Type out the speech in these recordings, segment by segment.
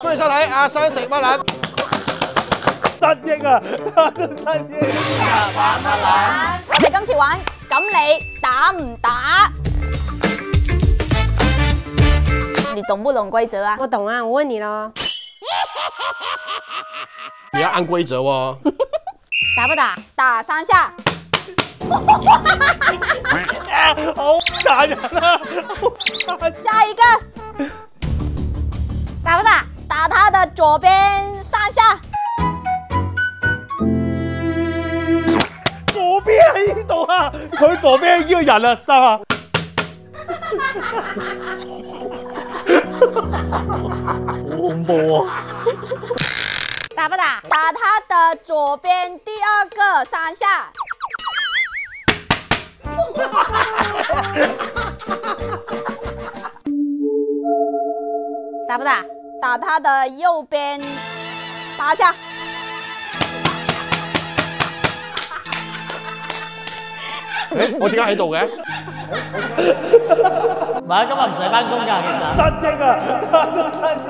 歡迎收睇阿生食乜撚？失憶啊，都失憶。玩乜撚？我哋今次玩，咁你打唔打？你懂不懂規則啊？我懂啊，我問你咯。你要按規則喎。打不打？打3下。好殘忍啊！下一個。打不打？打他的左邊3下。左邊喺呢度啊！佢左邊呢個人啊，生啊！好恐怖啊！打不打？打他的左邊第2個3下。打不打？打他的右邊8下。誒，我點解喺度嘅？唔係，今日唔使翻工㗎，其實。失憶啊，都失憶。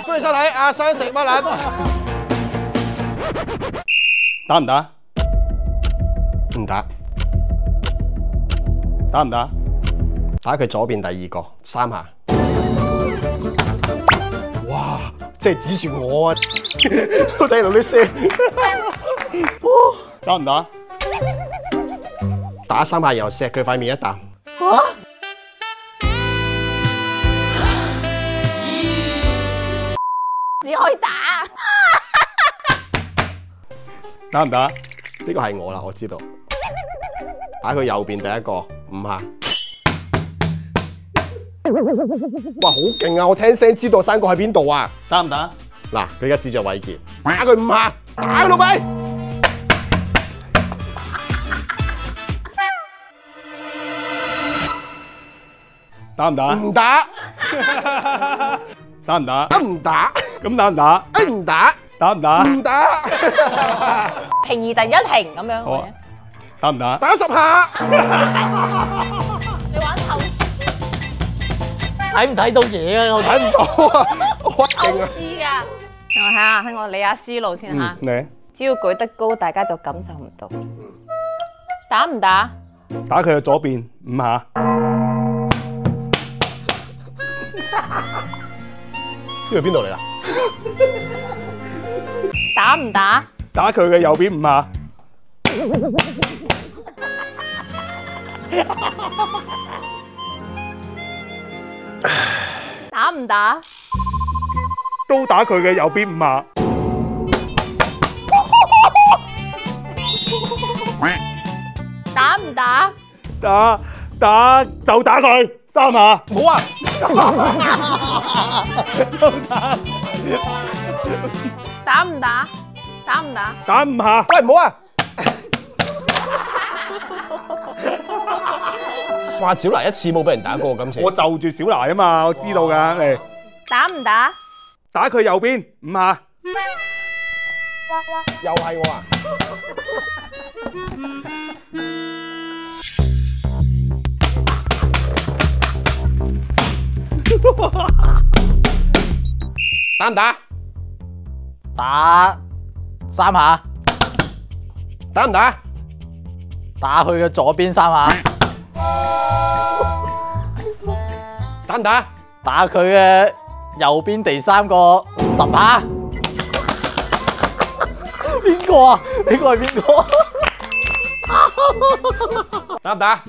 歡迎收睇阿生食乜撚？打唔打？唔打。打唔打？打佢左邊第2個3下。哇！即係指住我啊！我聽到啲聲。打唔打？打3下又錫佢塊面一啖。只可以打。打唔打？呢個係我啦，我知道。打佢右邊第1個5下。哇，好勁啊！我聽聲知道3個喺邊度啊！打唔打？嗱，佢而家指住偉傑，打佢5下，打佢老味。打唔打？唔打。打唔打？唔打。咁打唔打？唔打。打唔打？唔打。平移突然間停咁樣。好啊。打唔打？打10下。你玩透睇唔睇到嘢啊？我睇唔到啊！好勁啊！視㗎。我睇下，喺我理下思路先嚇。你只要舉得高，大家就感受唔到。打唔打？打佢嘅左邊5下。呢個邊度嚟啊？打唔打？打佢嘅右邊5下。打唔打？都打佢嘅右邊5下。打唔打？打就打佢3下。冇啊！打唔打？打唔打？打5下。喂，唔好啊！哇，小黎一次冇俾人打過今次。我就住小黎啊嘛，我知道㗎。嚟打唔打？打佢右邊5下。又係我啊！打唔打？打3下。打唔打？打佢嘅左邊3下。打唔打？打佢嘅右邊第3個10下。邊個啊？呢個係邊個？打唔打？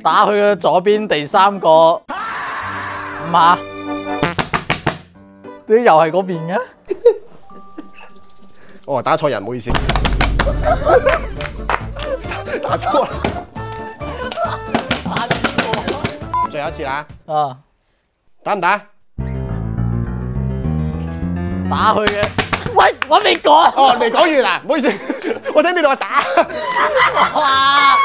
打佢嘅左邊第3個5下。啲又係嗰邊嘅？哦，打錯人，唔好意思。打錯啦！最後一次啦。啊！打唔打？打佢嘅。喂，我未講。哦，未講完啦，唔好意思，我聽你哋話打。哇！